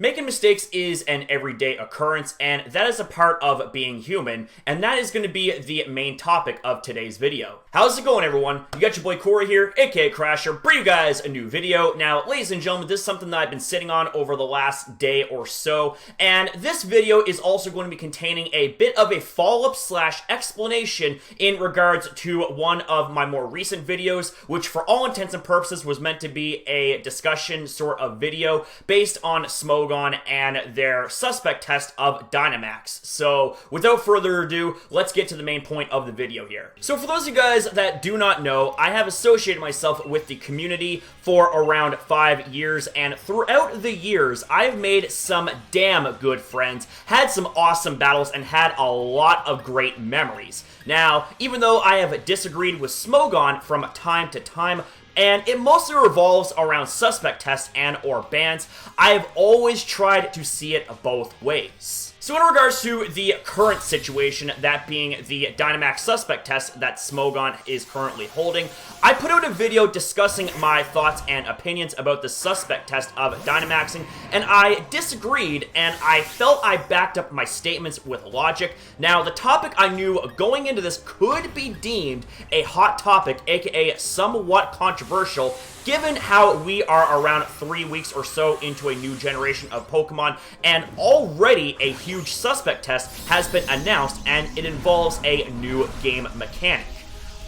Making mistakes is an everyday occurrence, and that is a part of being human, and that is going to be the main topic of today's video. How's it going, everyone? You got your boy Corey here, aka Crasher, bring you guys a new video. Now, ladies and gentlemen, this is something that I've been sitting on over the last day or so, and this video is also going to be containing a bit of a follow-up / explanation in regards to one of my more recent videos, which for all intents and purposes was meant to be a discussion sort of video based on Smogon and their suspect test of Dynamax. So without further ado, let's get to the main point of the video here. So for those of you guys that do not know, I have associated myself with the community for around 5 years, and throughout the years, I've made some damn good friends, had some awesome battles, and had a lot of great memories. Now, even though I have disagreed with Smogon from time to time, and it mostly revolves around suspect tests and or bans, I have always tried to see it both ways. So in regards to the current situation, that being the Dynamax Suspect Test that Smogon is currently holding, I put out a video discussing my thoughts and opinions about the Suspect Test of Dynamaxing, and I disagreed, and I felt I backed up my statements with logic. Now, the topic I knew going into this could be deemed a hot topic, aka somewhat controversial, given how we are around 3 weeks or so into a new generation of Pokemon, and already a huge suspect test has been announced, and it involves a new game mechanic.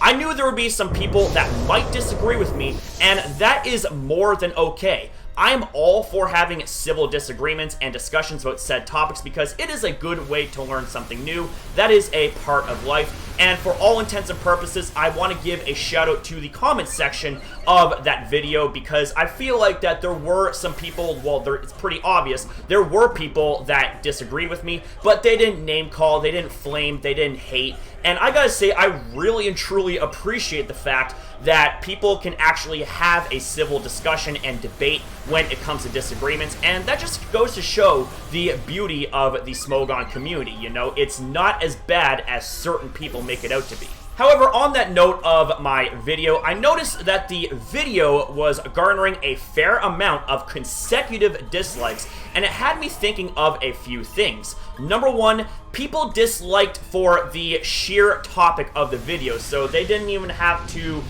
I knew there would be some people that might disagree with me, and that is more than okay. I'm all for having civil disagreements and discussions about said topics because it is a good way to learn something new. That is a part of life. And for all intents and purposes, I want to give a shout out to the comment section of that video because I feel like that there were some people, well, it's pretty obvious, there were people that disagreed with me, but they didn't name call, they didn't flame, they didn't hate. And I gotta say, I really and truly appreciate the fact that people can actually have a civil discussion and debate when it comes to disagreements, and that just goes to show the beauty of the Smogon community. You know, it's not as bad as certain people make it out to be. However, on that note of my video, I noticed that the video was garnering a fair amount of consecutive dislikes, and it had me thinking of a few things. Number one, people disliked for the sheer topic of the video, so they didn't even have to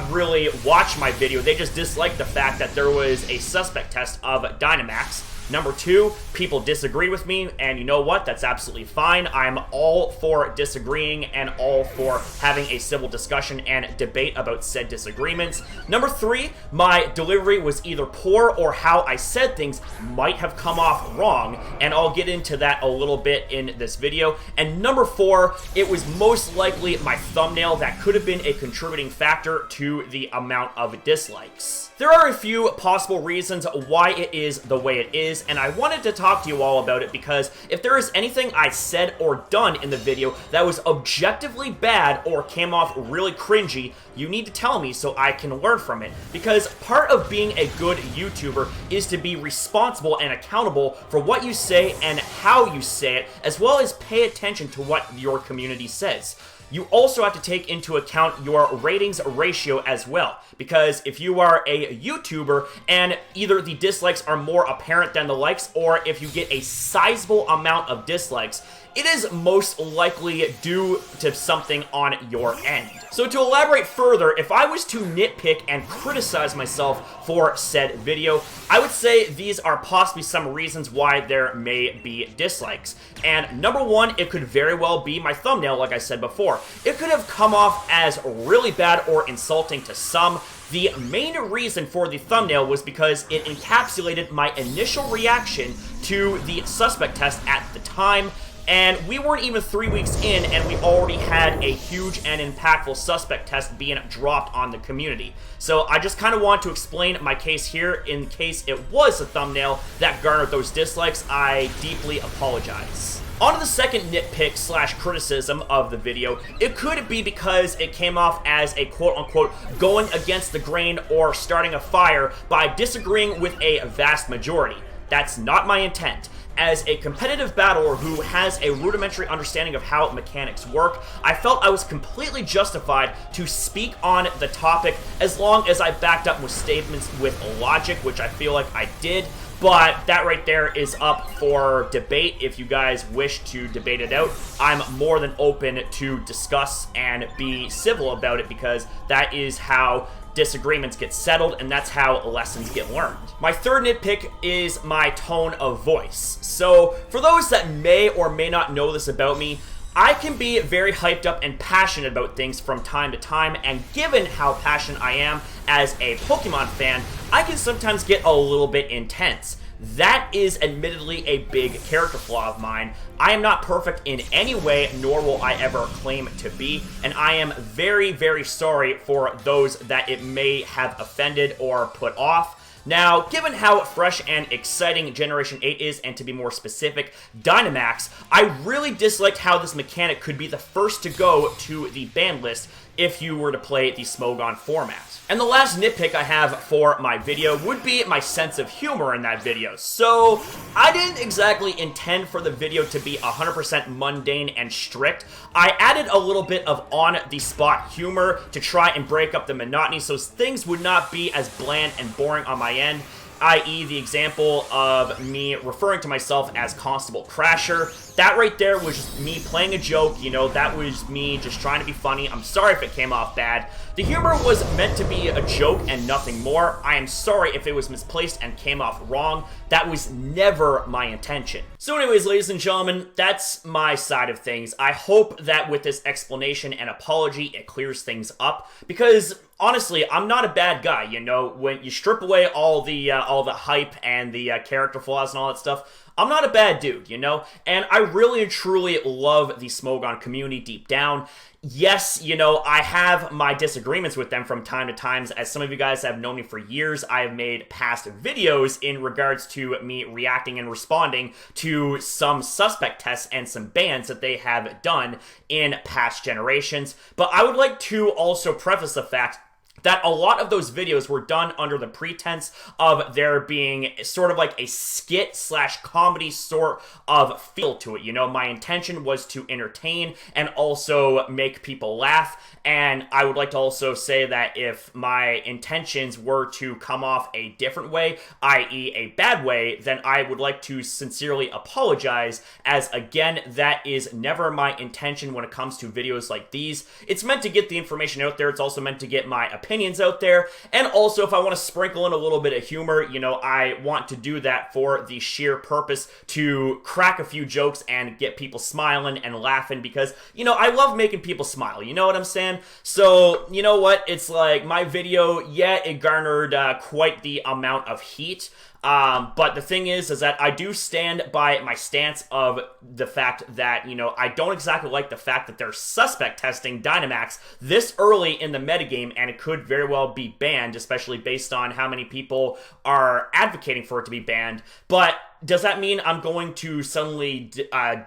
really watch my video. They just disliked the fact that there was a suspect test of Dynamax. Number two, people disagree with me, and you know what? That's absolutely fine. I'm all for disagreeing and all for having a civil discussion and debate about said disagreements. Number three, my delivery was either poor or how I said things might have come off wrong, and I'll get into that a little bit in this video. And number four, it was most likely my thumbnail that could have been a contributing factor to the amount of dislikes. There are a few possible reasons why it is the way it is, and I wanted to talk to you all about it because if there is anything I said or done in the video that was objectively bad or came off really cringy, you need to tell me so I can learn from it. Because part of being a good YouTuber is to be responsible and accountable for what you say and how you say it, as well as pay attention to what your community says. You also have to take into account your ratings ratio as well, because if you are a YouTuber and either the dislikes are more apparent than the likes, or if you get a sizable amount of dislikes, it is most likely due to something on your end. So to elaborate further, if I was to nitpick and criticize myself for said video, I would say these are possibly some reasons why there may be dislikes. And number one, it could very well be my thumbnail, like I said before. It could have come off as really bad or insulting to some. The main reason for the thumbnail was because it encapsulated my initial reaction to the suspect test at the time. And we weren't even 3 weeks in, and we already had a huge and impactful suspect test being dropped on the community. So I just kind of want to explain my case here in case it was a thumbnail that garnered those dislikes. I deeply apologize. On to the second nitpick / criticism of the video. It could be because it came off as a quote-unquote going against the grain or starting a fire by disagreeing with a vast majority. That's not my intent. as a competitive battler who has a rudimentary understanding of how mechanics work, I felt I was completely justified to speak on the topic as long as I backed up with statements with logic, which I feel like I did. But that right there is up for debate. If you guys wish to debate it out, I'm more than open to discuss and be civil about it, because that is how disagreements get settled, and that's how lessons get learned. My third nitpick is my tone of voice. So for those that may or may not know this about me, I can be very hyped up and passionate about things from time to time, and given how passionate I am as a Pokemon fan, I can sometimes get a little bit intense. That is admittedly a big character flaw of mine. I am not perfect in any way, nor will I ever claim to be, and I am very, very sorry for those that it may have offended or put off. Now, given how fresh and exciting Generation 8 is, and to be more specific, Dynamax, I really disliked how this mechanic could be the first to go to the ban list if you were to play the Smogon format. And the last nitpick I have for my video would be my sense of humor in that video. So, I didn't exactly intend for the video to be 100% mundane and strict. I added a little bit of on-the-spot humor to try and break up the monotony so things would not be as bland and boring on my end, i.e. the example of me referring to myself as Constable Crasher. That right there was just me playing a joke, you know, that was me just trying to be funny. I'm sorry if it came off bad. The humor was meant to be a joke and nothing more. I am sorry if it was misplaced and came off wrong. That was never my intention. So anyways, ladies and gentlemen, that's my side of things. I hope that with this explanation and apology, it clears things up, because honestly, I'm not a bad guy, you know. When you strip away all the hype and the character flaws and all that stuff, I'm not a bad dude, you know? And I really and truly love the Smogon community deep down. Yes, you know, I have my disagreements with them from time to time. As some of you guys have known me for years, I have made past videos in regards to me reacting and responding to some suspect tests and some bans that they have done in past generations. But I would like to also preface the fact that a lot of those videos were done under the pretense of there being sort of like a skit slash comedy sort of feel to it. You know, my intention was to entertain and also make people laugh. And I would like to also say that if my intentions were to come off a different way, i.e. a bad way, then I would like to sincerely apologize, as again, that is never my intention when it comes to videos like these. It's meant to get the information out there. It's also meant to get my opinions out there. And also, if I want to sprinkle in a little bit of humor, you know, I want to do that for the sheer purpose to crack a few jokes and get people smiling and laughing, because, you know, I love making people smile. You know what I'm saying? So, you know what? It's like my video, yeah, it garnered quite the amount of heat. But the thing is that I do stand by my stance of the fact that, you know, I don't exactly like the fact that they're suspect testing Dynamax this early in the metagame, and it could very well be banned, especially based on how many people are advocating for it to be banned. But does that mean I'm going to suddenly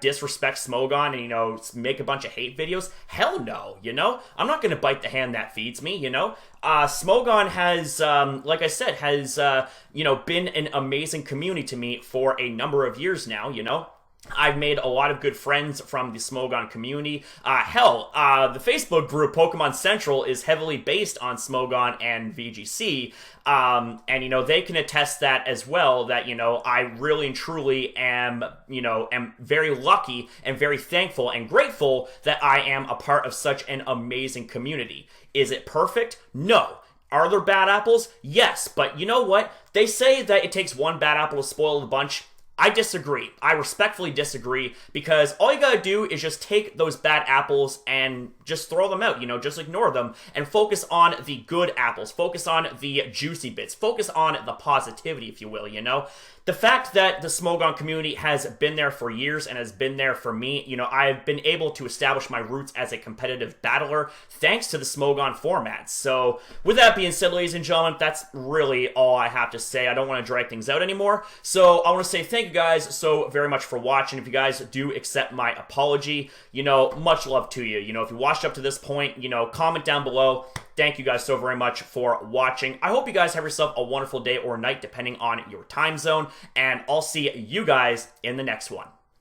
disrespect Smogon and, you know, make a bunch of hate videos? Hell no, you know? I'm not going to bite the hand that feeds me, you know? Smogon has, like I said, has, you know, been an amazing community to me for a number of years now, you know? I've made a lot of good friends from the Smogon community. Hell, the Facebook group Pokemon Central is heavily based on Smogon and VGC. And, you know, they can attest that as well, that, you know, I really and truly am, you know, am very lucky and very thankful and grateful that I am a part of such an amazing community. Is it perfect? No. Are there bad apples? Yes. But you know what? They say that it takes one bad apple to spoil the bunch. I disagree. I respectfully disagree, because all you gotta do is just take those bad apples and just throw them out, you know, just ignore them and focus on the good apples, focus on the juicy bits, focus on the positivity, if you will, you know? The fact that the Smogon community has been there for years and has been there for me, you know, I've been able to establish my roots as a competitive battler thanks to the Smogon format. So, with that being said, ladies and gentlemen, that's really all I have to say. I don't want to drag things out anymore. So, I want to say thank you you guys so very much for watching. If you guys do accept my apology, you know, much love to you. You know, if you watched up to this point, you know, comment down below. Thank you guys so very much for watching. I hope you guys have yourself a wonderful day or night, depending on your time zone, and I'll see you guys in the next one.